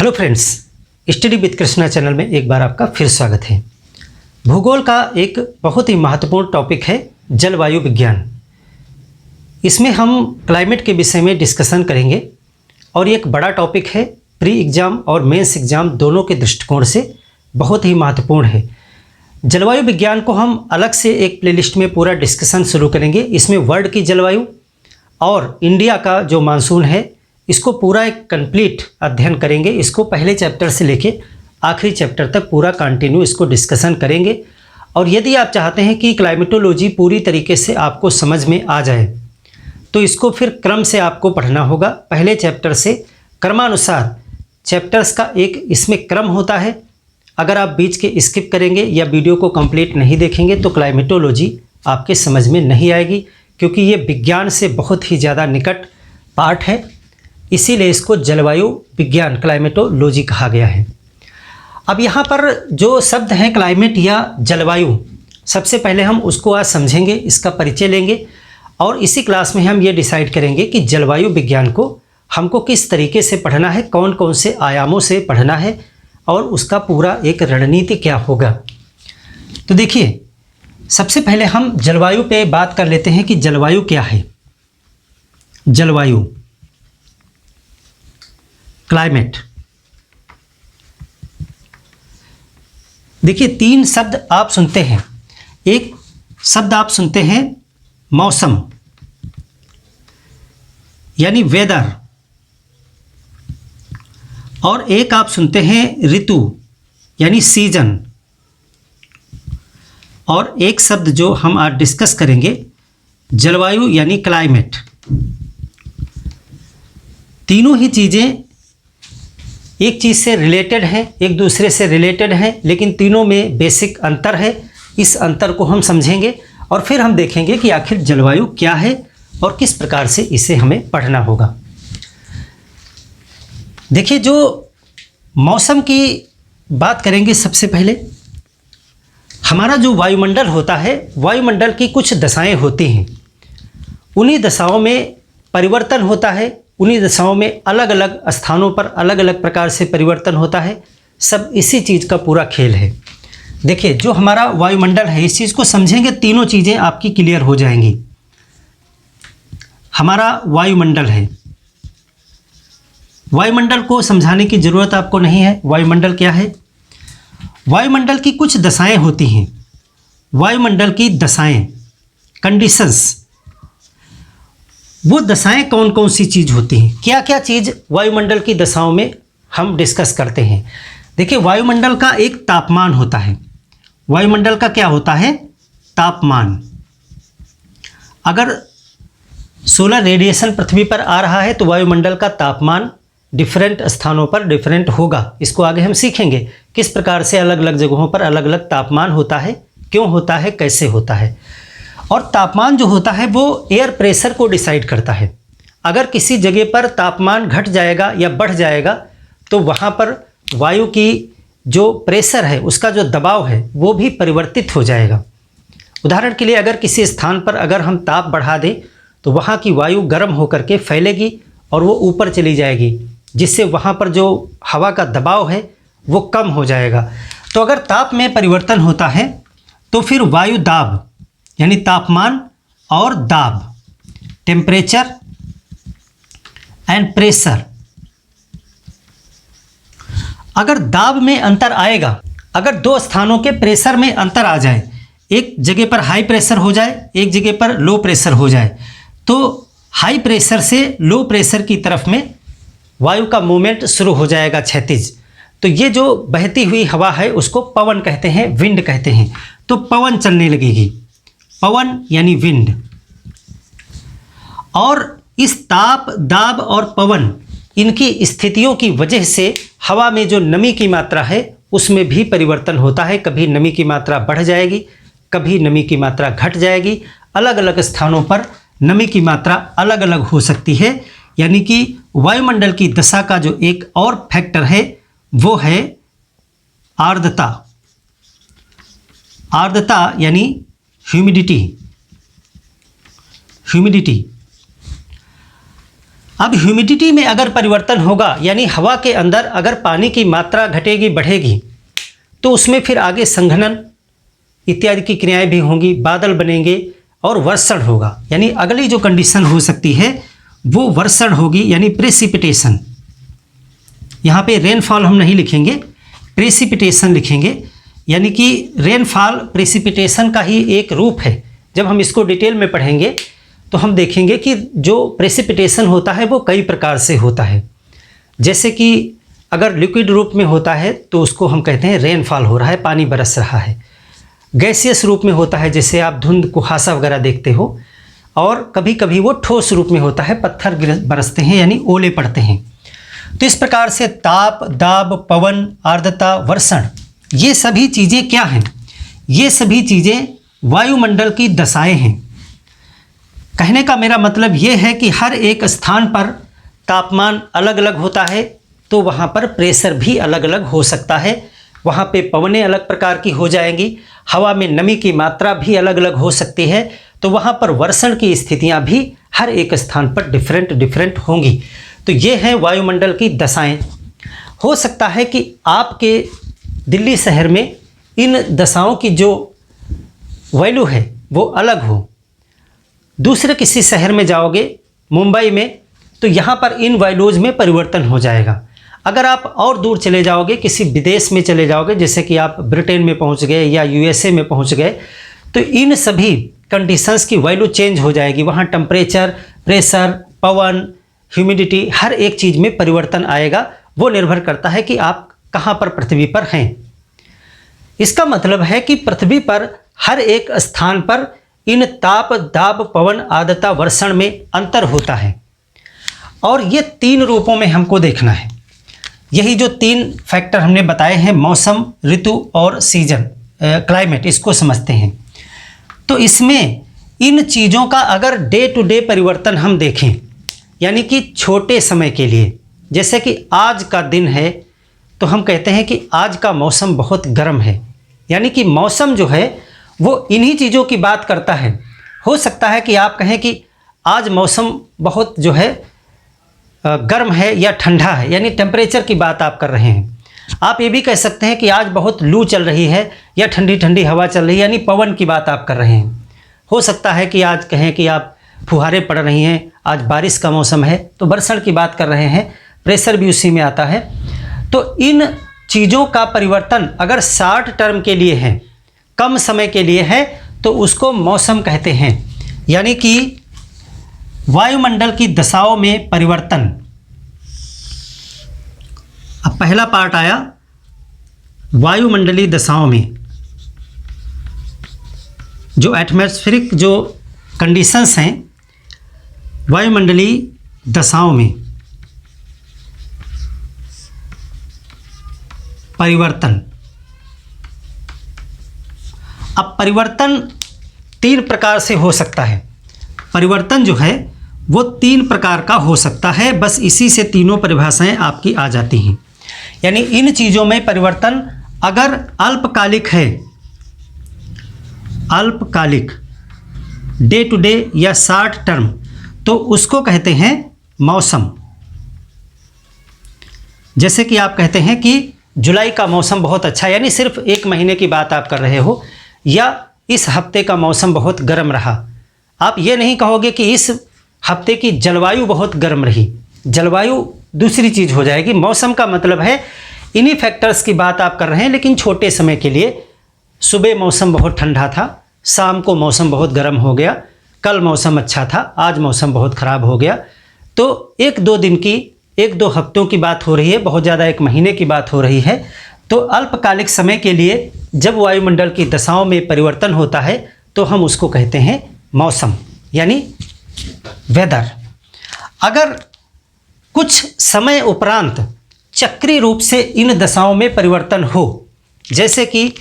Hello friends, study with Krishna channel में एक बार आपका फिर स्वागत है। भूगोल का एक बहुत ही महत्वपूर्ण टॉपिक है जलवायु विज्ञान। इसमें हम क्लाइमेट के विषय में डिस्कशन करेंगे और ये एक बड़ा टॉपिक है, प्री एग्ज़ाम और मेंस एग्ज़ाम दोनों के दृष्टिकोण से बहुत ही महत्वपूर्ण है। जलवायु विज्ञान को हम अलग से एक प्लेलिस्ट में पूरा डिस्कशन शुरू करेंगे। इसमें वर्ल्ड की जलवायु और इंडिया का जो मानसून है इसको पूरा एक कंप्लीट अध्ययन करेंगे। इसको पहले चैप्टर से लेके आखिरी चैप्टर तक पूरा कंटिन्यू इसको डिस्कशन करेंगे। और यदि आप चाहते हैं कि क्लाइमेटोलॉजी पूरी तरीके से आपको समझ में आ जाए तो इसको फिर क्रम से आपको पढ़ना होगा। पहले चैप्टर से क्रमानुसार चैप्टर्स का एक इसमें क्रम होता है। अगर आप बीच के स्किप करेंगे या वीडियो को कंप्लीट नहीं देखेंगे तो क्लाइमेटोलॉजी आपके समझ में नहीं आएगी, क्योंकि ये विज्ञान से बहुत ही ज़्यादा निकट पार्ट है। इसीलिए इसको जलवायु विज्ञान क्लाइमेटोलॉजी कहा गया है। अब यहाँ पर जो शब्द हैं क्लाइमेट या जलवायु, सबसे पहले हम उसको आज समझेंगे, इसका परिचय लेंगे और इसी क्लास में हम ये डिसाइड करेंगे कि जलवायु विज्ञान को हमको किस तरीके से पढ़ना है, कौन कौन से आयामों से पढ़ना है और उसका पूरा एक रणनीति क्या होगा। तो देखिए, सबसे पहले हम जलवायु पे बात कर लेते हैं कि जलवायु क्या है। जलवायु, क्लाइमेट, देखिए तीन शब्द आप सुनते हैं। एक शब्द आप सुनते हैं मौसम यानी वेदर, और एक आप सुनते हैं ऋतु यानी सीजन, और एक शब्द जो हम आज डिस्कस करेंगे जलवायु यानी क्लाइमेट। तीनों ही चीज़ें एक चीज़ से रिलेटेड हैं, एक दूसरे से रिलेटेड हैं, लेकिन तीनों में बेसिक अंतर है। इस अंतर को हम समझेंगे और फिर हम देखेंगे कि आखिर जलवायु क्या है और किस प्रकार से इसे हमें पढ़ना होगा। देखिए, जो मौसम की बात करेंगे, सबसे पहले हमारा जो वायुमंडल होता है, वायुमंडल की कुछ दशाएं होती हैं। उन्हीं दशाओं में परिवर्तन होता है, उन्हीं दशाओं में अलग अलग स्थानों पर अलग अलग प्रकार से परिवर्तन होता है। सब इसी चीज़ का पूरा खेल है। देखिए, जो हमारा वायुमंडल है, इस चीज़ को समझेंगे, तीनों चीज़ें आपकी क्लियर हो जाएंगी। हमारा वायुमंडल है, वायुमंडल को समझाने की ज़रूरत आपको नहीं है। वायुमंडल क्या है? वायुमंडल की कुछ दशाएं होती हैं। वायुमंडल की दशाएं, कंडीशंस, वो दशाएं कौन कौन सी चीज़ होती हैं, क्या क्या चीज़ वायुमंडल की दशाओं में हम डिस्कस करते हैं। देखिए, वायुमंडल का एक तापमान होता है। वायुमंडल का क्या होता है? तापमान। अगर सोलर रेडिएशन पृथ्वी पर आ रहा है तो वायुमंडल का तापमान डिफरेंट स्थानों पर डिफरेंट होगा। इसको आगे हम सीखेंगे किस प्रकार से अलग अलग जगहों पर अलग अलग तापमान होता है, क्यों होता है, कैसे होता है। और तापमान जो होता है वो एयर प्रेशर को डिसाइड करता है। अगर किसी जगह पर तापमान घट जाएगा या बढ़ जाएगा तो वहाँ पर वायु की जो प्रेशर है, उसका जो दबाव है, वो भी परिवर्तित हो जाएगा। उदाहरण के लिए, अगर किसी स्थान पर अगर हम ताप बढ़ा दें तो वहाँ की वायु गर्म होकर के फैलेगी और वो ऊपर चली जाएगी, जिससे वहाँ पर जो हवा का दबाव है वो कम हो जाएगा। तो अगर ताप में परिवर्तन होता है तो फिर वायु दाब यानी तापमान और दाब, टेम्परेचर एंड प्रेशर, अगर दाब में अंतर आएगा, अगर दो स्थानों के प्रेशर में अंतर आ जाए, एक जगह पर हाई प्रेशर हो जाए, एक जगह पर लो प्रेशर हो जाए, तो हाई प्रेशर से लो प्रेशर की तरफ में वायु का मूवमेंट शुरू हो जाएगा, क्षैतिज। तो ये जो बहती हुई हवा है उसको पवन कहते हैं, विंड कहते हैं। तो पवन चलने लगेगी, पवन यानी विंड। और इस ताप, दाब और पवन, इनकी स्थितियों की वजह से हवा में जो नमी की मात्रा है उसमें भी परिवर्तन होता है। कभी नमी की मात्रा बढ़ जाएगी, कभी नमी की मात्रा घट जाएगी। अलग अलग स्थानों पर नमी की मात्रा अलग अलग हो सकती है। यानी कि वायुमंडल की दशा का जो एक और फैक्टर है वो है आर्द्रता। आर्द्रता यानी ह्यूमिडिटी। अब ह्यूमिडिटी में अगर परिवर्तन होगा, यानी हवा के अंदर अगर पानी की मात्रा घटेगी बढ़ेगी, तो उसमें फिर आगे संघनन इत्यादि की क्रियाएं भी होंगी, बादल बनेंगे और वर्षण होगा। यानी अगली जो कंडीशन हो सकती है वो वर्षण होगी, यानी प्रेसिपिटेशन। यहाँ पे रेनफॉल हम नहीं लिखेंगे, प्रेसिपिटेशन लिखेंगे, यानी कि रेनफॉल प्रेसिपिटेशन का ही एक रूप है। जब हम इसको डिटेल में पढ़ेंगे तो हम देखेंगे कि जो प्रेसिपिटेशन होता है वो कई प्रकार से होता है। जैसे कि अगर लिक्विड रूप में होता है तो उसको हम कहते हैं रेनफॉल हो रहा है, पानी बरस रहा है। गैसियस रूप में होता है, जैसे आप धुंध कुहासा वगैरह देखते हो, और कभी कभी वो ठोस रूप में होता है, पत्थर बरसते हैं यानी ओले पड़ते हैं। तो इस प्रकार से ताप, दाब, पवन, आर्द्रता, वर्षण, ये सभी चीज़ें क्या हैं? ये सभी चीज़ें वायुमंडल की दशाएं हैं। कहने का मेरा मतलब ये है कि हर एक स्थान पर तापमान अलग अलग होता है, तो वहाँ पर प्रेशर भी अलग अलग हो सकता है। वहाँ पे पवनें अलग प्रकार की हो जाएंगी, हवा में नमी की मात्रा भी अलग अलग हो सकती है, तो वहाँ पर वर्षण की स्थितियाँ भी हर एक स्थान पर डिफरेंट होंगी। तो ये हैं वायुमंडल की दशाएं। हो सकता है कि आपके दिल्ली शहर में इन दशाओं की जो वैल्यू है वो अलग हो। दूसरे किसी शहर में जाओगे, मुंबई में, तो यहाँ पर इन वैल्यूज़ में परिवर्तन हो जाएगा। अगर आप और दूर चले जाओगे, किसी विदेश में चले जाओगे, जैसे कि आप ब्रिटेन में पहुँच गए या यूएसए में पहुँच गए, तो इन सभी कंडीशंस की वैल्यू चेंज हो जाएगी। वहाँ टेम्परेचर, प्रेशर, पवन, ह्यूमिडिटी, हर एक चीज़ में परिवर्तन आएगा। वो निर्भर करता है कि आप कहाँ पर पृथ्वी पर हैं। इसका मतलब है कि पृथ्वी पर हर एक स्थान पर इन ताप, दाब, पवन, आर्द्रता, वर्षण में अंतर होता है, और ये तीन रूपों में हमको देखना है। यही जो तीन फैक्टर हमने बताए हैं, मौसम, ऋतु और सीजन, क्लाइमेट, इसको समझते हैं। तो इसमें इन चीज़ों का अगर डे टू डे परिवर्तन हम देखें, यानी कि छोटे समय के लिए, जैसे कि आज का दिन है तो हम कहते हैं कि आज का मौसम बहुत गर्म है, यानी कि मौसम जो है वो इन्हीं चीज़ों की बात करता है। हो सकता है कि आप कहें कि आज मौसम बहुत जो है गर्म है या ठंडा है, यानी टेम्परेचर की बात आप कर रहे हैं। आप ये भी कह सकते हैं कि आज बहुत लू चल रही है या ठंडी ठंडी हवा चल रही है, यानी पवन की बात आप कर रहे हैं। हो सकता है कि आज कहें कि आप फुहारें पड़ रही हैं, आज बारिश का मौसम है, तो वर्षण की बात कर रहे हैं, प्रेशर भी उसी में आता है। तो इन चीज़ों का परिवर्तन अगर शॉर्ट टर्म के लिए है, कम समय के लिए है, तो उसको मौसम कहते हैं। यानी कि वायुमंडल की दशाओं में परिवर्तन। अब पहला पार्ट आया वायुमंडलीय दशाओं में, जो एटमॉस्फेरिक जो कंडीशंस हैं वायुमंडलीय दशाओं में परिवर्तन। अब परिवर्तन तीन प्रकार से हो सकता है। परिवर्तन जो है वो तीन प्रकार का हो सकता है, बस इसी से तीनों परिभाषाएं आपकी आ जाती हैं। यानी इन चीज़ों में परिवर्तन अगर अल्पकालिक है, अल्पकालिक, डे टू डे या शॉर्ट टर्म, तो उसको कहते हैं मौसम। जैसे कि आप कहते हैं कि जुलाई का मौसम बहुत अच्छा, यानी सिर्फ एक महीने की बात आप कर रहे हो, या इस हफ्ते का मौसम बहुत गर्म रहा। आप ये नहीं कहोगे कि इस हफ्ते की जलवायु बहुत गर्म रही। जलवायु दूसरी चीज़ हो जाएगी। मौसम का मतलब है इन्हीं फैक्टर्स की बात आप कर रहे हैं, लेकिन छोटे समय के लिए। सुबह मौसम बहुत ठंडा था, शाम को मौसम बहुत गर्म हो गया, कल मौसम अच्छा था, आज मौसम बहुत ख़राब हो गया। तो एक दो दिन की, एक दो हफ्तों की बात हो रही है, बहुत ज़्यादा एक महीने की बात हो रही है। तो अल्पकालिक समय के लिए जब वायुमंडल की दशाओं में परिवर्तन होता है तो हम उसको कहते हैं मौसम, यानी वेदर। अगर कुछ समय उपरांत चक्रीय रूप से इन दशाओं में परिवर्तन हो, जैसे कि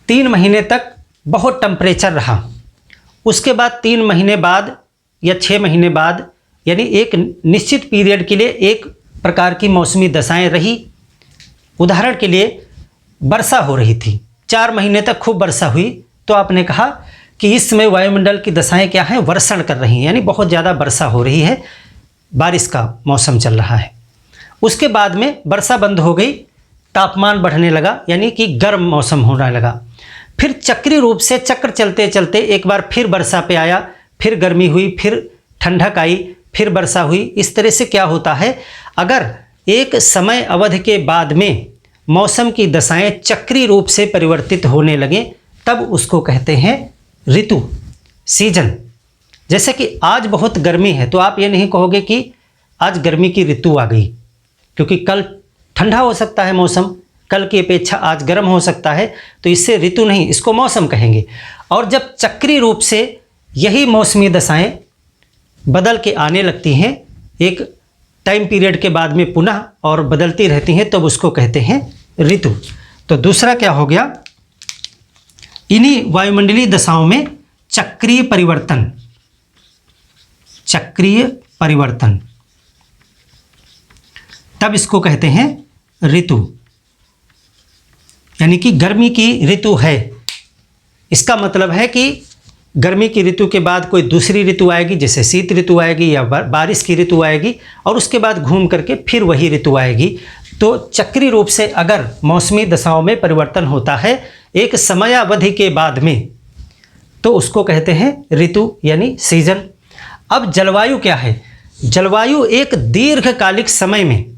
3 महीने तक बहुत टेम्परेचर रहा, उसके बाद 3 महीने बाद या 6 महीने बाद, यानी एक निश्चित पीरियड के लिए एक प्रकार की मौसमी दशाएं रही। उदाहरण के लिए वर्षा हो रही थी, 4 महीने तक खूब वर्षा हुई, तो आपने कहा कि इस समय वायुमंडल की दशाएं क्या हैं, वर्षण कर रही हैं, यानी बहुत ज़्यादा वर्षा हो रही है, बारिश का मौसम चल रहा है। उसके बाद में वर्षा बंद हो गई, तापमान बढ़ने लगा, यानी कि गर्म मौसम होने लगा। फिर चक्रीय रूप से चक्र चलते चलते एक बार फिर वर्षा पे आया, फिर गर्मी हुई, फिर ठंडक आई, फिर वर्षा हुई। इस तरह से क्या होता है, अगर एक समय अवधि के बाद में मौसम की दशाएं चक्रीय रूप से परिवर्तित होने लगें, तब उसको कहते हैं ऋतु, सीजन। जैसे कि आज बहुत गर्मी है तो आप ये नहीं कहोगे कि आज गर्मी की ऋतु आ गई, क्योंकि कल ठंडा हो सकता है मौसम, कल की अपेक्षा आज गर्म हो सकता है, तो इससे ऋतु नहीं, इसको मौसम कहेंगे। और जब चक्रीय रूप से यही मौसमी दशाएं बदल के आने लगती हैं एक टाइम पीरियड के बाद में पुनः और बदलती रहती हैं, तब उसको कहते हैं ऋतु। तो दूसरा क्या हो गया, इन्हीं वायुमंडलीय दशाओं में चक्रीय परिवर्तन, चक्रीय परिवर्तन, तब इसको कहते हैं ऋतु, यानी कि गर्मी की ऋतु है। इसका मतलब है कि गर्मी की ऋतु के बाद कोई दूसरी ऋतु आएगी, जैसे शीत ऋतु आएगी या बारिश की ऋतु आएगी, और उसके बाद घूम करके फिर वही ऋतु आएगी। तो चक्रीय रूप से अगर मौसमी दशाओं में परिवर्तन होता है एक समयावधि के बाद में, तो उसको कहते हैं ऋतु यानी सीजन। अब जलवायु क्या है, जलवायु एक दीर्घकालिक समय में,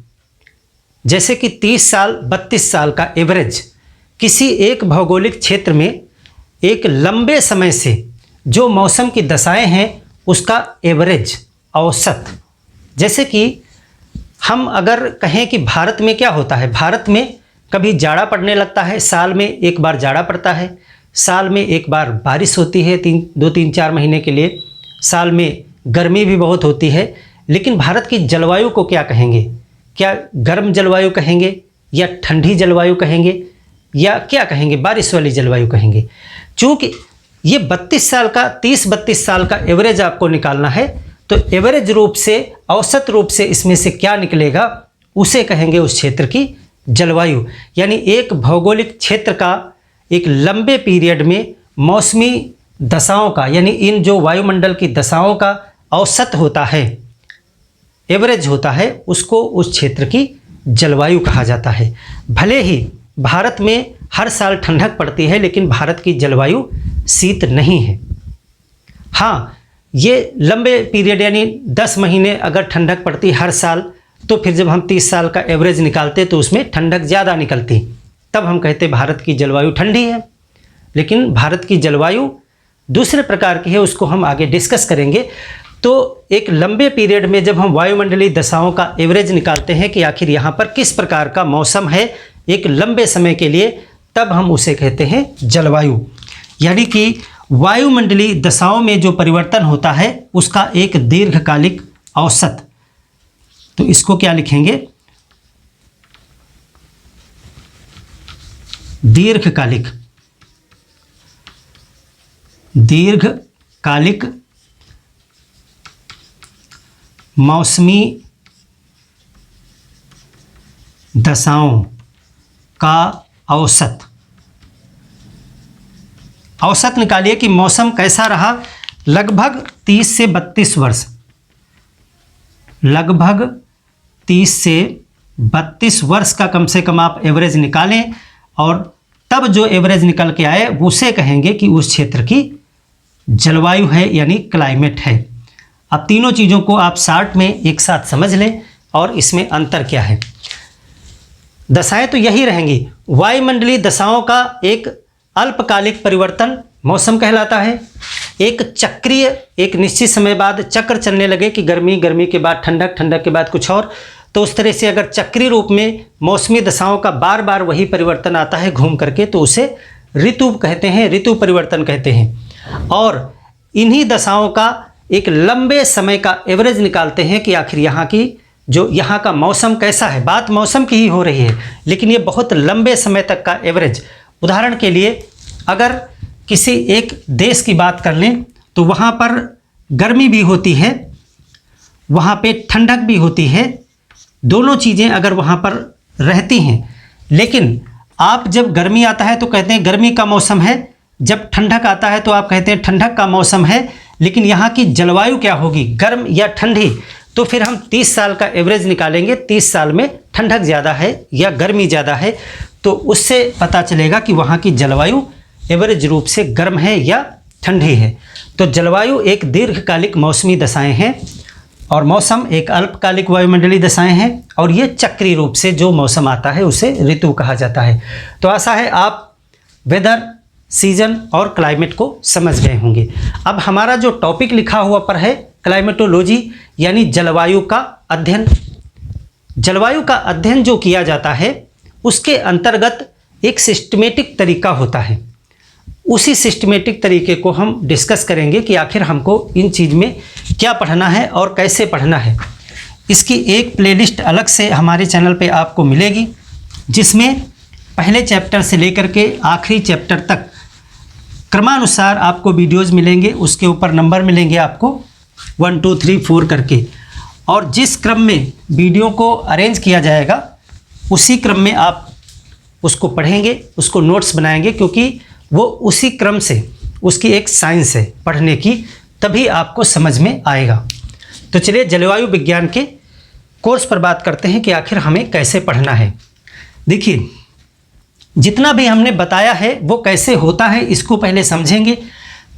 जैसे कि 30 साल 32 साल का एवरेज, किसी एक भौगोलिक क्षेत्र में एक लंबे समय से जो मौसम की दशाएं हैं उसका एवरेज, औसत। जैसे कि हम अगर कहें कि भारत में क्या होता है, भारत में कभी जाड़ा पड़ने लगता है, साल में एक बार जाड़ा पड़ता है, साल में एक बार बारिश होती है 2-3-4 महीने के लिए, साल में गर्मी भी बहुत होती है। लेकिन भारत की जलवायु को क्या कहेंगे, क्या गर्म जलवायु कहेंगे या ठंडी जलवायु कहेंगे या क्या कहेंगे, बारिश वाली जलवायु कहेंगे। चूँकि ये 32 साल का 30-32 साल का एवरेज आपको निकालना है, तो एवरेज रूप से, औसत रूप से इसमें से क्या निकलेगा उसे कहेंगे उस क्षेत्र की जलवायु। यानी एक भौगोलिक क्षेत्र का एक लंबे पीरियड में मौसमी दशाओं का, यानी इन जो वायुमंडल की दशाओं का औसत होता है, एवरेज होता है, उसको उस क्षेत्र की जलवायु कहा जाता है। भले ही भारत में हर साल ठंडक पड़ती है, लेकिन भारत की जलवायु शीत नहीं है। हाँ, ये लंबे पीरियड यानी 10 महीने अगर ठंडक पड़ती हर साल, तो फिर जब हम 30 साल का एवरेज निकालते तो उसमें ठंडक ज़्यादा निकलती, तब हम कहते भारत की जलवायु ठंडी है। लेकिन भारत की जलवायु दूसरे प्रकार की है, उसको हम आगे डिस्कस करेंगे। तो एक लंबे पीरियड में जब हम वायुमंडलीय दशाओं का एवरेज निकालते हैं कि आखिर यहाँ पर किस प्रकार का मौसम है एक लंबे समय के लिए, तब हम उसे कहते हैं जलवायु। यानी कि वायुमंडलीय दशाओं में जो परिवर्तन होता है उसका एक दीर्घकालिक औसत। तो इसको क्या लिखेंगे, दीर्घकालिक, दीर्घकालिक मौसमी दशाओं का औसत। औसत निकालिए कि मौसम कैसा रहा लगभग 30 से 32 वर्ष, लगभग 30 से 32 वर्ष का कम से कम आप एवरेज निकालें, और तब जो एवरेज निकल के आए उसे कहेंगे कि उस क्षेत्र की जलवायु है, यानी क्लाइमेट है। अब तीनों चीज़ों को आप शार्ट में एक साथ समझ लें और इसमें अंतर क्या है। दशाएं तो यही रहेंगी। वायुमंडलीय दशाओं का एक अल्पकालिक परिवर्तन मौसम कहलाता है। एक चक्रीय, एक निश्चित समय बाद चक्र चलने लगे कि गर्मी, गर्मी के बाद ठंडक, ठंडक के बाद कुछ और, तो उस तरह से अगर चक्रीय रूप में मौसमी दशाओं का बार बार वही परिवर्तन आता है घूम करके, तो उसे ऋतु कहते हैं, ऋतु परिवर्तन कहते हैं। और इन्हीं दशाओं का एक लंबे समय का एवरेज निकालते हैं कि आखिर यहाँ की जो यहाँ का मौसम कैसा है। बात मौसम की ही हो रही है, लेकिन ये बहुत लंबे समय तक का एवरेज। उदाहरण के लिए अगर किसी एक देश की बात कर लें तो वहाँ पर गर्मी भी होती है, वहाँ पे ठंडक भी होती है, दोनों चीज़ें अगर वहाँ पर रहती हैं। लेकिन आप जब गर्मी आता है तो कहते हैं गर्मी का मौसम है, जब ठंडक आता है तो आप कहते हैं ठंडक का मौसम है। लेकिन यहाँ की जलवायु क्या होगी, गर्म या ठंडी, तो फिर हम 30 साल का एवरेज निकालेंगे, 30 साल में ठंडक ज़्यादा है या गर्मी ज़्यादा है, तो उससे पता चलेगा कि वहाँ की जलवायु एवरेज रूप से गर्म है या ठंडी है। तो जलवायु एक दीर्घकालिक मौसमी दशाएं हैं और मौसम एक अल्पकालिक वायुमंडलीय दशाएं हैं, और ये चक्रीय रूप से जो मौसम आता है उसे ऋतु कहा जाता है। तो आशा है आप वेदर, सीजन और क्लाइमेट को समझ गए होंगे। अब हमारा जो टॉपिक लिखा हुआ पर है क्लाइमेटोलॉजी, यानी जलवायु का अध्ययन। जलवायु का अध्ययन जो किया जाता है उसके अंतर्गत एक सिस्टमेटिक तरीका होता है। उसी सिस्टमेटिक तरीके को हम डिस्कस करेंगे कि आखिर हमको इन चीज़ में क्या पढ़ना है और कैसे पढ़ना है। इसकी एक प्लेलिस्ट अलग से हमारे चैनल पे आपको मिलेगी, जिसमें पहले चैप्टर से लेकर के आखिरी चैप्टर तक क्रमानुसार आपको वीडियोज़ मिलेंगे। उसके ऊपर नंबर मिलेंगे आपको 1 2 3 4 करके, और जिस क्रम में वीडियो को अरेंज किया जाएगा उसी क्रम में आप उसको पढ़ेंगे, उसको नोट्स बनाएंगे, क्योंकि वो उसी क्रम से उसकी एक साइंस है पढ़ने की, तभी आपको समझ में आएगा। तो चलिए जलवायु विज्ञान के कोर्स पर बात करते हैं कि आखिर हमें कैसे पढ़ना है। देखिए, जितना भी हमने बताया है वो कैसे होता है इसको पहले समझेंगे,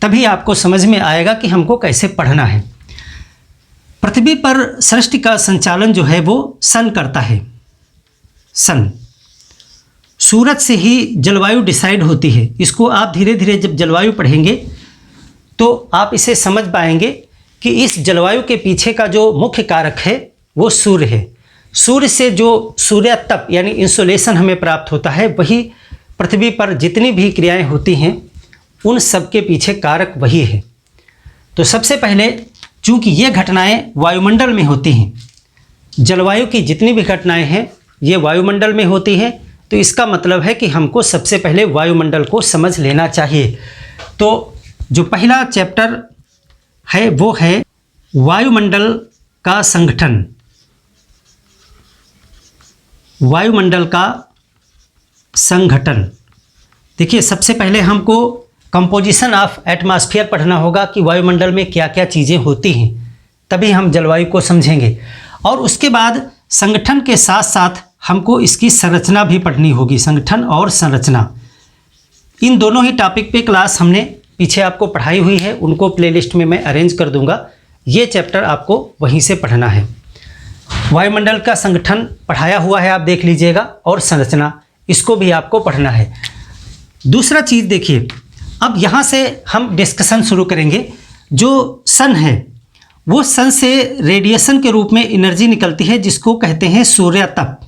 तभी आपको समझ में आएगा कि हमको कैसे पढ़ना है। पृथ्वी पर सृष्टि का संचालन जो है वो सन करता है। सन, सूरज से ही जलवायु डिसाइड होती है। इसको आप धीरे धीरे जब जलवायु पढ़ेंगे तो आप इसे समझ पाएंगे कि इस जलवायु के पीछे का जो मुख्य कारक है वो सूर्य है। सूर्य से जो सूर्यातप यानी इंसोलेशन हमें प्राप्त होता है, वही पृथ्वी पर जितनी भी क्रियाएं होती हैं उन सब के पीछे कारक वही है। तो सबसे पहले, चूँकि ये घटनाएं वायुमंडल में होती हैं, जलवायु की जितनी भी घटनाएं हैं ये वायुमंडल में होती हैं, तो इसका मतलब है कि हमको सबसे पहले वायुमंडल को समझ लेना चाहिए। तो जो पहला चैप्टर है वो है वायुमंडल का संगठन। वायुमंडल का संगठन। देखिए, सबसे पहले हमको कंपोजिशन ऑफ एटमॉस्फेयर पढ़ना होगा कि वायुमंडल में क्या क्या चीज़ें होती हैं, तभी हम जलवायु को समझेंगे। और उसके बाद संगठन के साथ साथ हमको इसकी संरचना भी पढ़नी होगी। संगठन और संरचना, इन दोनों ही टॉपिक पे क्लास हमने पीछे आपको पढ़ाई हुई है, उनको प्लेलिस्ट में मैं अरेंज कर दूंगा। ये चैप्टर आपको वहीं से पढ़ना है। वायुमंडल का संगठन पढ़ाया हुआ है, आप देख लीजिएगा, और संरचना इसको भी आपको पढ़ना है। दूसरा चीज़ देखिए, अब यहाँ से हम डिस्कशन शुरू करेंगे। जो सन है वो सन से रेडिएशन के रूप में एनर्जी निकलती है, जिसको कहते हैं सूर्यातप।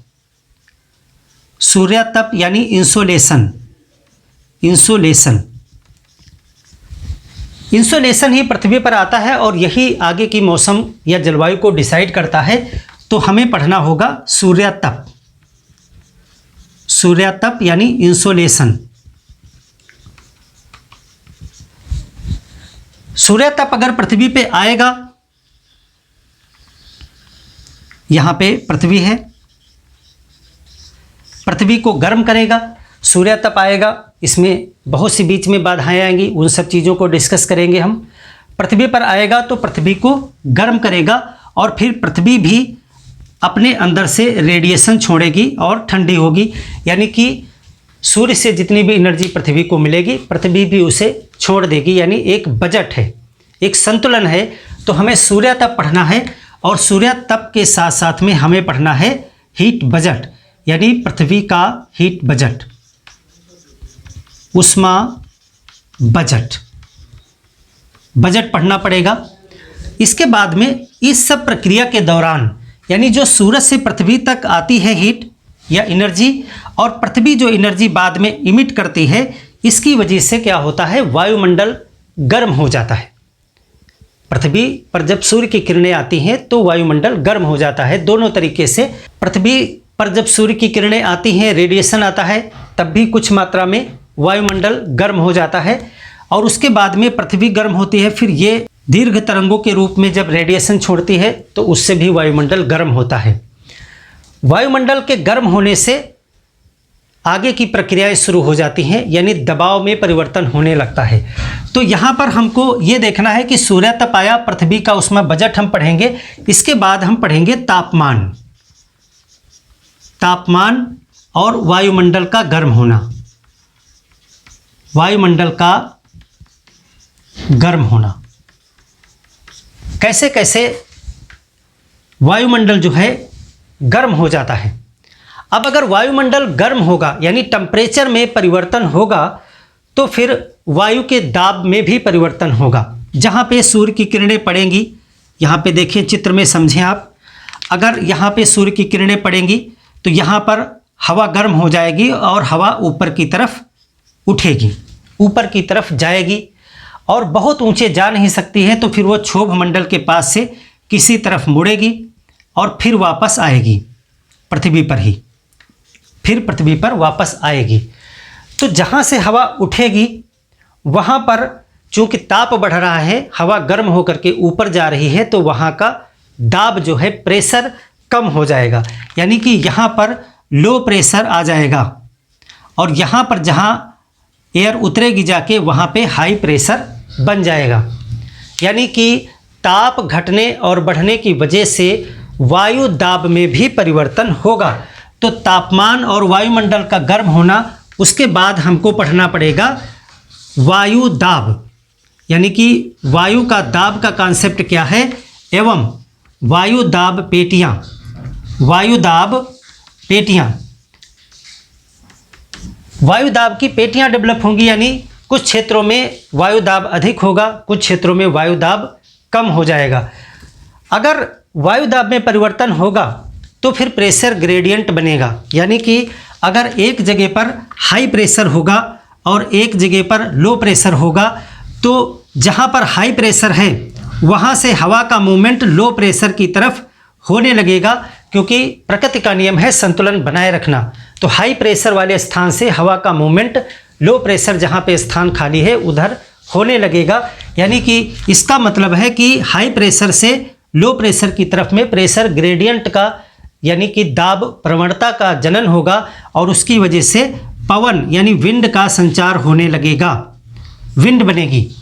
सूर्यातप यानी इंसोलेशन। इंसोलेशन इंसोलेशन ही पृथ्वी पर आता है और यही आगे की मौसम या जलवायु को डिसाइड करता है। तो हमें पढ़ना होगा सूर्यातप। सूर्यातप यानी इंसोलेशन। सूर्यातप अगर पृथ्वी पे आएगा, यहाँ पे पृथ्वी है, पृथ्वी को गर्म करेगा, सूर्यातप आएगा, इसमें बहुत सी बीच में बाधाएं आएंगी, उन सब चीज़ों को डिस्कस करेंगे हम। पृथ्वी पर आएगा तो पृथ्वी को गर्म करेगा और फिर पृथ्वी भी अपने अंदर से रेडिएशन छोड़ेगी और ठंडी होगी, यानी कि सूर्य से जितनी भी एनर्जी पृथ्वी को मिलेगी पृथ्वी भी उसे छोड़ देगी, यानी एक बजट है, एक संतुलन है। तो हमें सूर्यातप पढ़ना है और सूर्यातप के साथ साथ में हमें पढ़ना है हीट बजट, यानी पृथ्वी का हीट बजट, उष्मा बजट। बजट पढ़ना पड़ेगा। इसके बाद में इस सब प्रक्रिया के दौरान, यानी जो सूरज से पृथ्वी तक आती है हीट या एनर्जी, और पृथ्वी जो एनर्जी बाद में इमिट करती है, इसकी वजह से क्या होता है, वायुमंडल गर्म हो जाता है। पृथ्वी पर जब सूर्य की किरणें आती हैं तो वायुमंडल गर्म हो जाता है। दोनों तरीके से, पृथ्वी पर जब सूर्य की किरणें आती हैं, रेडिएशन आता है, तब भी कुछ मात्रा में वायुमंडल गर्म हो जाता है, और उसके बाद में पृथ्वी गर्म होती है, फिर ये दीर्घ तरंगों के रूप में जब रेडिएशन छोड़ती है तो उससे भी वायुमंडल गर्म होता है। वायुमंडल के गर्म होने से आगे की प्रक्रियाएं शुरू हो जाती हैं, यानी दबाव में परिवर्तन होने लगता है। तो यहाँ पर हमको ये देखना है कि सूर्य तप आया, पृथ्वी का उसमें बजट हम पढ़ेंगे। इसके बाद हम पढ़ेंगे तापमान, तापमान और वायुमंडल का गर्म होना, वायुमंडल का गर्म होना। कैसे कैसे वायुमंडल जो है गर्म हो जाता है। अब अगर वायुमंडल गर्म होगा यानी टेम्परेचर में परिवर्तन होगा तो फिर वायु के दाब में भी परिवर्तन होगा। जहाँ पे सूर्य की किरणें पड़ेंगी, यहाँ पे देखिए चित्र में समझें आप, अगर यहाँ पे सूर्य की किरणें पड़ेंगी तो यहाँ पर हवा गर्म हो जाएगी और हवा ऊपर की तरफ उठेगी, ऊपर की तरफ जाएगी और बहुत ऊंचे जा नहीं सकती है, तो फिर वो क्षोभ मंडल के पास से किसी तरफ मुड़ेगी और फिर वापस आएगी पृथ्वी पर ही, फिर पृथ्वी पर वापस आएगी। तो जहाँ से हवा उठेगी वहाँ पर चूँकि ताप बढ़ रहा है, हवा गर्म होकर के ऊपर जा रही है, तो वहाँ का दाब जो है, प्रेशर कम हो जाएगा, यानी कि यहाँ पर लो प्रेशर आ जाएगा और यहाँ पर जहाँ एयर उतरेगी जाके वहाँ पे हाई प्रेशर बन जाएगा। यानी कि ताप घटने और बढ़ने की वजह से वायु दाब में भी परिवर्तन होगा। तो तापमान और वायुमंडल का गर्म होना, उसके बाद हमको पढ़ना पड़ेगा वायु दाब, यानी कि वायु का दाब का कॉन्सेप्ट क्या है एवं वायु दाब पेटियाँ, वायु दाब पेटियाँ, वायु दाब की पेटियाँ डेवलप होंगी, यानी कुछ क्षेत्रों में वायु दाब अधिक होगा, कुछ क्षेत्रों में वायु दाब कम हो जाएगा। अगर वायु दाब में परिवर्तन होगा तो फिर प्रेशर ग्रेडियंट बनेगा, यानी कि अगर एक जगह पर हाई प्रेशर होगा और एक जगह पर लो प्रेशर होगा, तो जहाँ पर हाई प्रेशर है वहाँ से हवा का मूवमेंट लो प्रेशर की तरफ होने लगेगा, क्योंकि प्रकृति का नियम है संतुलन बनाए रखना। तो हाई प्रेशर वाले स्थान से हवा का मूवमेंट लो प्रेशर जहाँ पे स्थान खाली है उधर होने लगेगा। यानी कि इसका मतलब है कि हाई प्रेशर से लो प्रेशर की तरफ में प्रेशर ग्रेडियंट का, यानी कि दाब प्रवणता का जनन होगा और उसकी वजह से पवन यानी विंड का संचार होने लगेगा, विंड बनेगी।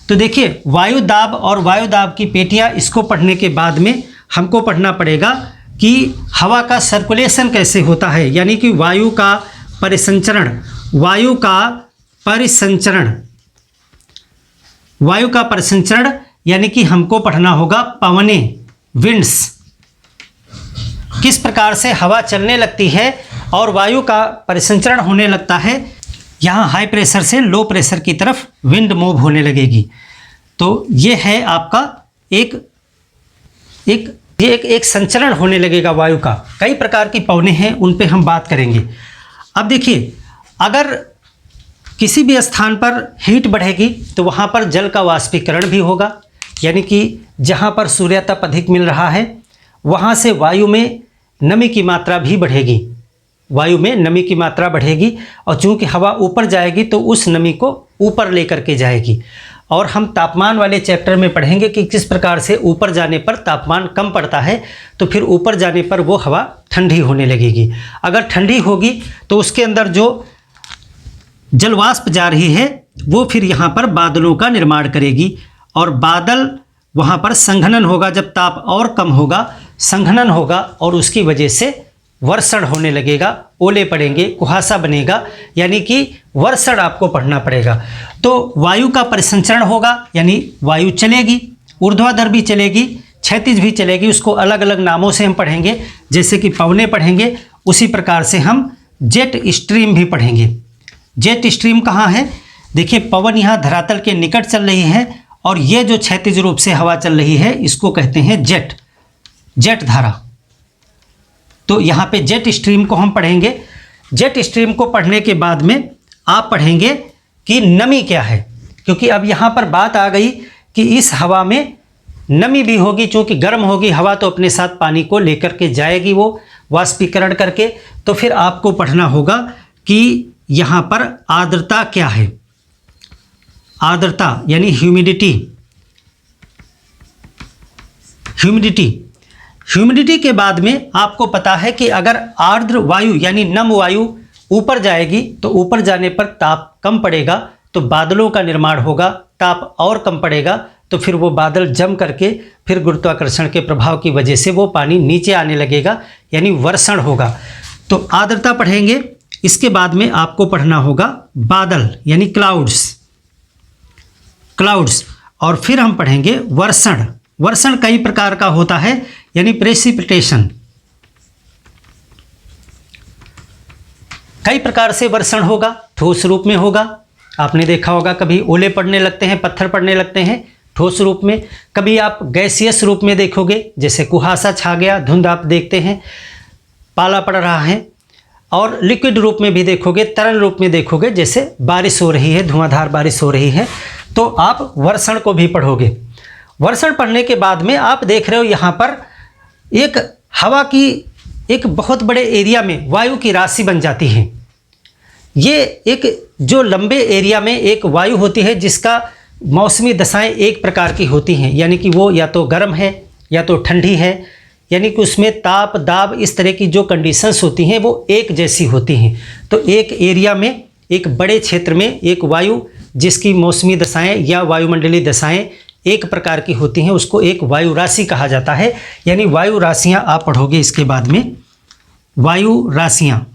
तो देखिए वायु दाब और वायु दाब की पेटियाँ, इसको पढ़ने के बाद में हमको पढ़ना पड़ेगा कि हवा का सर्कुलेशन कैसे होता है, यानी कि वायु का परिसंचरण, वायु का परिसंचरण, वायु का परिसंचरण, यानी कि हमको पढ़ना होगा पवने, विंड्स, किस प्रकार से हवा चलने लगती है और वायु का परिसंचरण होने लगता है। यहाँ हाई प्रेशर से लो प्रेशर की तरफ विंड मूव होने लगेगी। तो ये है आपका एक संचरण होने लगेगा वायु का। कई प्रकार की पवनें हैं, उन पे हम बात करेंगे। अब देखिए, अगर किसी भी स्थान पर हीट बढ़ेगी तो वहाँ पर जल का वाष्पीकरण भी होगा, यानी कि जहाँ पर सूर्य तप अधिक मिल रहा है वहाँ से वायु में नमी की मात्रा भी बढ़ेगी, वायु में नमी की मात्रा बढ़ेगी और चूँकि हवा ऊपर जाएगी तो उस नमी को ऊपर लेकर के जाएगी। और हम तापमान वाले चैप्टर में पढ़ेंगे कि किस प्रकार से ऊपर जाने पर तापमान कम पड़ता है, तो फिर ऊपर जाने पर वो हवा ठंडी होने लगेगी। अगर ठंडी होगी तो उसके अंदर जो जलवाष्प जा रही है वो फिर यहाँ पर बादलों का निर्माण करेगी और बादल वहाँ पर संघनन होगा। जब ताप और कम होगा, संघनन होगा और उसकी वजह से वर्षण होने लगेगा, ओले पड़ेंगे, कुहासा बनेगा, यानी कि वर्षण आपको पढ़ना पड़ेगा। तो वायु का परिसंचरण होगा, यानी वायु चलेगी, ऊर्ध्वाधर भी चलेगी, क्षैतिज भी चलेगी, उसको अलग अलग नामों से हम पढ़ेंगे, जैसे कि पवने पढ़ेंगे, उसी प्रकार से हम जेट स्ट्रीम भी पढ़ेंगे। जेट स्ट्रीम कहाँ है? देखिए, पवन यहाँ धरातल के निकट चल रही है और ये जो क्षैतिज रूप से हवा चल रही है इसको कहते हैं जेट, जेट धारा। तो यहाँ पे जेट स्ट्रीम को हम पढ़ेंगे। जेट स्ट्रीम को पढ़ने के बाद में आप पढ़ेंगे कि नमी क्या है, क्योंकि अब यहाँ पर बात आ गई कि इस हवा में नमी भी होगी, चूँकि गर्म होगी हवा तो अपने साथ पानी को लेकर के जाएगी वो वाष्पीकरण करके। तो फिर आपको पढ़ना होगा कि यहाँ पर आर्द्रता क्या है, आर्द्रता यानी ह्यूमिडिटी। ह्यूमिडिटी के बाद में आपको पता है कि अगर आर्द्र वायु यानी नम वायु ऊपर जाएगी तो ऊपर जाने पर ताप कम पड़ेगा तो बादलों का निर्माण होगा, ताप और कम पड़ेगा तो फिर वो बादल जम करके फिर गुरुत्वाकर्षण के प्रभाव की वजह से वो पानी नीचे आने लगेगा, यानी वर्षण होगा। तो आर्द्रता पढ़ेंगे, इसके बाद में आपको पढ़ना होगा बादल यानी क्लाउड्स, और फिर हम पढ़ेंगे वर्षण। वर्षण कई प्रकार का होता है, यानी प्रेसिपिटेशन। कई प्रकार से वर्षण होगा, ठोस रूप में होगा, आपने देखा होगा कभी ओले पड़ने लगते हैं, पत्थर पड़ने लगते हैं ठोस रूप में, कभी आप गैसियस रूप में देखोगे, जैसे कुहासा छा गया, धुंध आप देखते हैं, पाला पड़ रहा है, और लिक्विड रूप में भी देखोगे, तरल रूप में देखोगे, जैसे बारिश हो रही है, धुआंधार बारिश हो रही है, तो आप वर्षण को भी पढ़ोगे। वर्षण पढ़ने के बाद में आप देख रहे हो यहाँ पर एक हवा की एक बहुत बड़े एरिया में वायु की राशि बन जाती है। ये एक जो लंबे एरिया में एक वायु होती है जिसका मौसमी दशाएं एक प्रकार की होती हैं, यानी कि वो या तो गर्म है या तो ठंडी है, यानी कि उसमें ताप दाब इस तरह की जो कंडीशंस होती हैं वो एक जैसी होती हैं। तो एक एरिया में, एक बड़े क्षेत्र में एक वायु जिसकी मौसमी दशाएं या वायुमंडलीय दशाएं एक प्रकार की होती हैं उसको एक वायु राशि कहा जाता है, यानी वायु राशियाँ आप पढ़ोगे। इसके बाद में वायु राशियाँ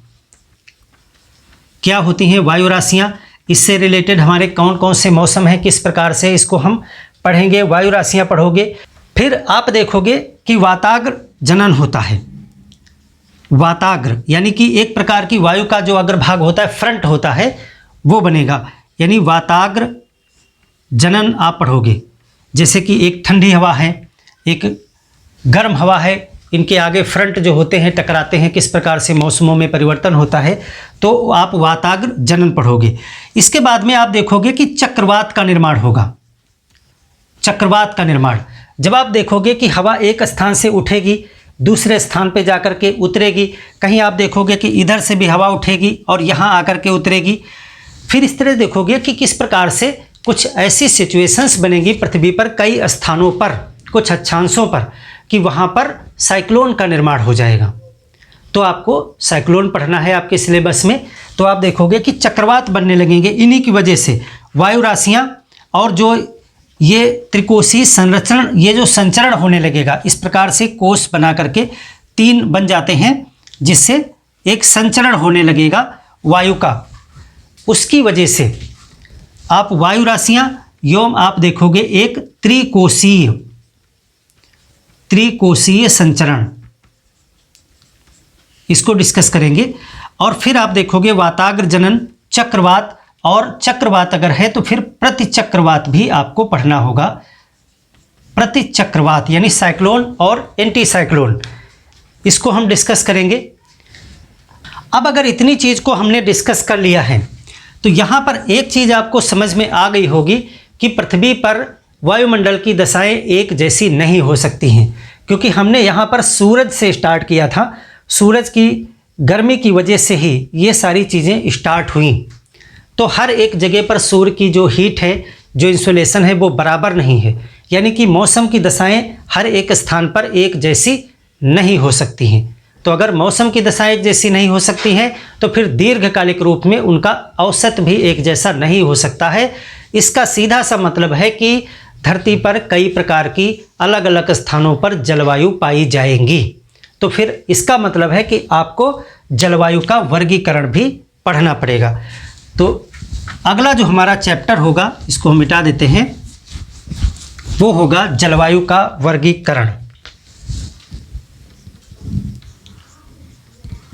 क्या होती हैं, वायु राशियाँ, इससे रिलेटेड हमारे कौन कौन से मौसम हैं, किस प्रकार से, इसको हम पढ़ेंगे। वायु राशियाँ पढ़ोगे, फिर आप देखोगे कि वाताग्र जनन होता है। वाताग्र यानी कि एक प्रकार की वायु का जो अग्रभाग होता है, फ्रंट होता है, वो बनेगा, यानी वाताग्र जनन आप पढ़ोगे। जैसे कि एक ठंडी हवा है, एक गर्म हवा है, इनके आगे फ्रंट जो होते हैं टकराते हैं, किस प्रकार से मौसमों में परिवर्तन होता है, तो आप वाताग्र जनन पढ़ोगे। इसके बाद में आप देखोगे कि चक्रवात का निर्माण होगा। चक्रवात का निर्माण, जब आप देखोगे कि हवा एक स्थान से उठेगी दूसरे स्थान पे जाकर के उतरेगी, कहीं आप देखोगे कि इधर से भी हवा उठेगी और यहाँ आकर के उतरेगी, फिर इस तरह देखोगे कि किस प्रकार से कुछ ऐसी सिचुएशंस बनेगी पृथ्वी पर कई स्थानों पर, कुछ अक्षांशों पर, कि वहाँ पर साइक्लोन का निर्माण हो जाएगा। तो आपको साइक्लोन पढ़ना है आपके सिलेबस में। तो आप देखोगे कि चक्रवात बनने लगेंगे, इन्हीं की वजह से वायु राशियाँ और जो ये त्रिकोशीय संरचना, ये जो संचरण होने लगेगा, इस प्रकार से कोष बना करके 3 बन जाते हैं, जिससे एक संचरण होने लगेगा वायु का। उसकी वजह से आप वायु राशियाँ एवं आप देखोगे एक त्रिकोशीय संचरण, इसको डिस्कस करेंगे। और फिर आप देखोगे वाताग्र जनन, चक्रवात, और चक्रवात अगर है तो फिर प्रतिचक्रवात भी आपको पढ़ना होगा। प्रतिचक्रवात यानी साइक्लोन और एंटी साइक्लोन, इसको हम डिस्कस करेंगे। अब अगर इतनी चीज़ को हमने डिस्कस कर लिया है तो यहाँ पर एक चीज़ आपको समझ में आ गई होगी कि पृथ्वी पर वायुमंडल की दशाएं एक जैसी नहीं हो सकती हैं, क्योंकि हमने यहाँ पर सूरज से स्टार्ट किया था। सूरज की गर्मी की वजह से ही ये सारी चीज़ें स्टार्ट हुई। तो हर एक जगह पर सूर्य की जो हीट है, जो इंसुलेशन है, वो बराबर नहीं है, यानी कि मौसम की दशाएं हर एक स्थान पर एक जैसी नहीं हो सकती हैं। तो अगर मौसम की दशाएं एक जैसी नहीं हो सकती हैं तो फिर दीर्घकालिक रूप में उनका औसत भी एक जैसा नहीं हो सकता है। इसका सीधा सा मतलब है कि धरती पर कई प्रकार की अलग अलग स्थानों पर जलवायु पाई जाएंगी। तो फिर इसका मतलब है कि आपको जलवायु का वर्गीकरण भी पढ़ना पड़ेगा। तो अगला जो हमारा चैप्टर होगा, इसको हम मिटा देते हैं, वो होगा जलवायु का वर्गीकरण।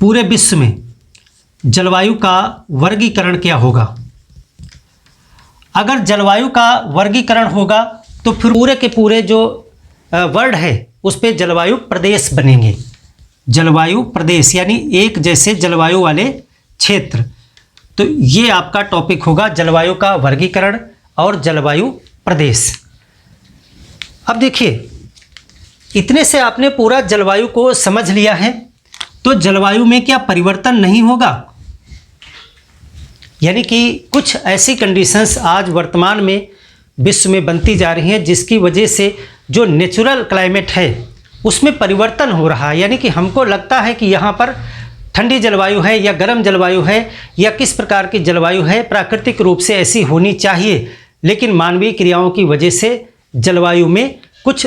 पूरे विश्व में जलवायु का वर्गीकरण क्या होगा? अगर जलवायु का वर्गीकरण होगा तो फिर पूरे के पूरे जो वर्ल्ड है उस पे जलवायु प्रदेश बनेंगे। जलवायु प्रदेश यानी एक जैसे जलवायु वाले क्षेत्र। तो ये आपका टॉपिक होगा, जलवायु का वर्गीकरण और जलवायु प्रदेश। अब देखिए, इतने से आपने पूरा जलवायु को समझ लिया है, तो जलवायु में क्या परिवर्तन नहीं होगा? यानी कि कुछ ऐसी कंडीशंस आज वर्तमान में विश्व में बनती जा रही हैं जिसकी वजह से जो नेचुरल क्लाइमेट है उसमें परिवर्तन हो रहा है। यानी कि हमको लगता है कि यहाँ पर ठंडी जलवायु है या गर्म जलवायु है या किस प्रकार की जलवायु है, प्राकृतिक रूप से ऐसी होनी चाहिए, लेकिन मानवीय क्रियाओं की वजह से जलवायु में कुछ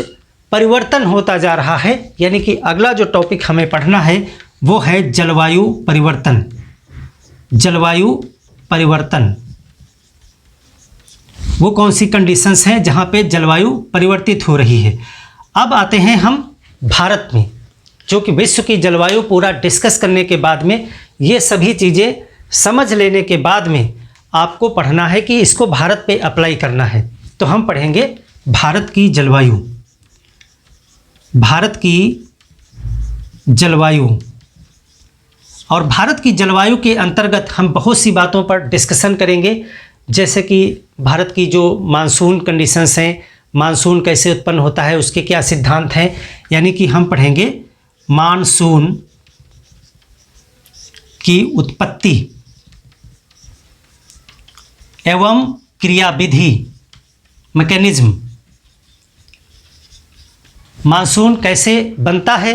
परिवर्तन होता जा रहा है। यानी कि अगला जो टॉपिक हमें पढ़ना है वो है जलवायु परिवर्तन। जलवायु परिवर्तन वो कौन सी कंडीशंस हैं जहाँ पे जलवायु परिवर्तित हो रही है। अब आते हैं हम भारत में, जो कि विश्व की जलवायु पूरा डिस्कस करने के बाद में, ये सभी चीज़ें समझ लेने के बाद में आपको पढ़ना है कि इसको भारत पे अप्लाई करना है। तो हम पढ़ेंगे भारत की जलवायु। भारत की जलवायु, और भारत की जलवायु के अंतर्गत हम बहुत सी बातों पर डिस्कशन करेंगे, जैसे कि भारत की जो मानसून कंडीशंस हैं, मानसून कैसे उत्पन्न होता है, उसके क्या सिद्धांत हैं। यानी कि हम पढ़ेंगे मानसून की उत्पत्ति एवं क्रियाविधि, मैकेनिज्म। मानसून कैसे बनता है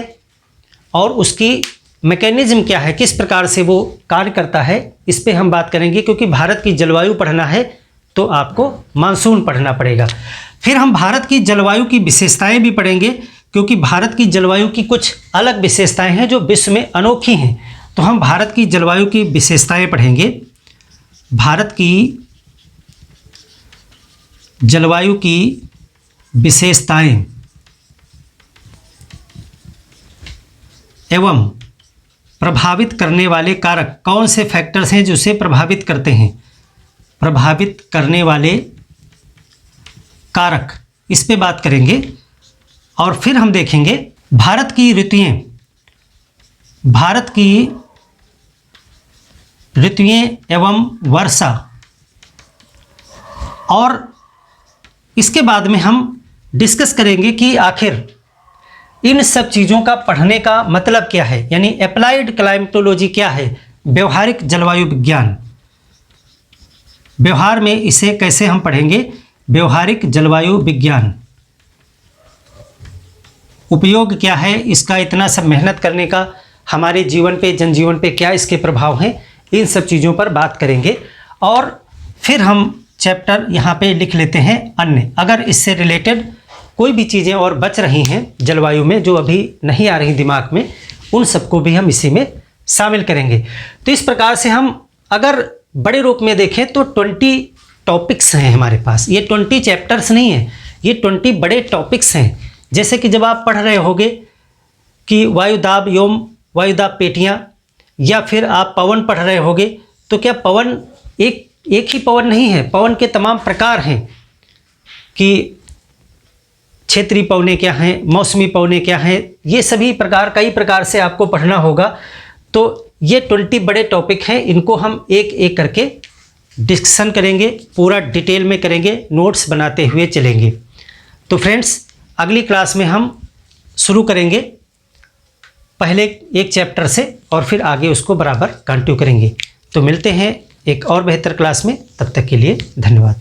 और उसकी मैकेनिज्म क्या है, किस प्रकार से वो कार्य करता है, इस पे हम बात करेंगे। क्योंकि भारत की जलवायु पढ़ना है तो आपको मानसून पढ़ना पड़ेगा। फिर हम भारत की जलवायु की विशेषताएं भी पढ़ेंगे, क्योंकि भारत की जलवायु की कुछ अलग विशेषताएं हैं जो विश्व में अनोखी हैं। तो हम भारत की जलवायु की विशेषताएं पढ़ेंगे। भारत की जलवायु की विशेषताएं एवं प्रभावित करने वाले कारक, कौन से फैक्टर्स हैं जो उसे प्रभावित करते हैं, प्रभावित करने वाले कारक, इस पे बात करेंगे। और फिर हम देखेंगे भारत की ऋतुएं, भारत की ऋतुएं एवं वर्षा। और इसके बाद में हम डिस्कस करेंगे कि आखिर इन सब चीज़ों का पढ़ने का मतलब क्या है, यानी अप्लाइड क्लाइमेटोलॉजी क्या है, व्यवहारिक जलवायु विज्ञान। व्यवहार में इसे कैसे हम पढ़ेंगे, व्यवहारिक जलवायु विज्ञान। उपयोग क्या है इसका, इतना सब मेहनत करने का हमारे जीवन पे, जनजीवन पे क्या इसके प्रभाव हैं, इन सब चीज़ों पर बात करेंगे। और फिर हम चैप्टर यहाँ पे लिख लेते हैं अन्य। अगर इससे रिलेटेड कोई भी चीज़ें और बच रही हैं जलवायु में जो अभी नहीं आ रही दिमाग में, उन सबको भी हम इसी में शामिल करेंगे। तो इस प्रकार से हम अगर बड़े रूप में देखें तो 20 टॉपिक्स हैं हमारे पास। ये 20 चैप्टर्स नहीं हैं, ये 20 बड़े टॉपिक्स हैं। जैसे कि जब आप पढ़ रहे होगे कि वायुदाब एवं वायुदाब पेटियाँ, या फिर आप पवन पढ़ रहे होगे, तो क्या पवन एक ही पवन नहीं है, पवन के तमाम प्रकार हैं कि क्षेत्रीय पवनें क्या हैं, मौसमी पवनें क्या हैं, ये सभी प्रकार, कई प्रकार से आपको पढ़ना होगा। तो ये 20 बड़े टॉपिक हैं, इनको हम एक एक करके डिस्कशन करेंगे, पूरा डिटेल में करेंगे, नोट्स बनाते हुए चलेंगे। तो फ्रेंड्स, अगली क्लास में हम शुरू करेंगे पहले एक चैप्टर से और फिर आगे उसको बराबर कंटिन्यू करेंगे। तो मिलते हैं एक और बेहतर क्लास में, तब तक के लिए धन्यवाद।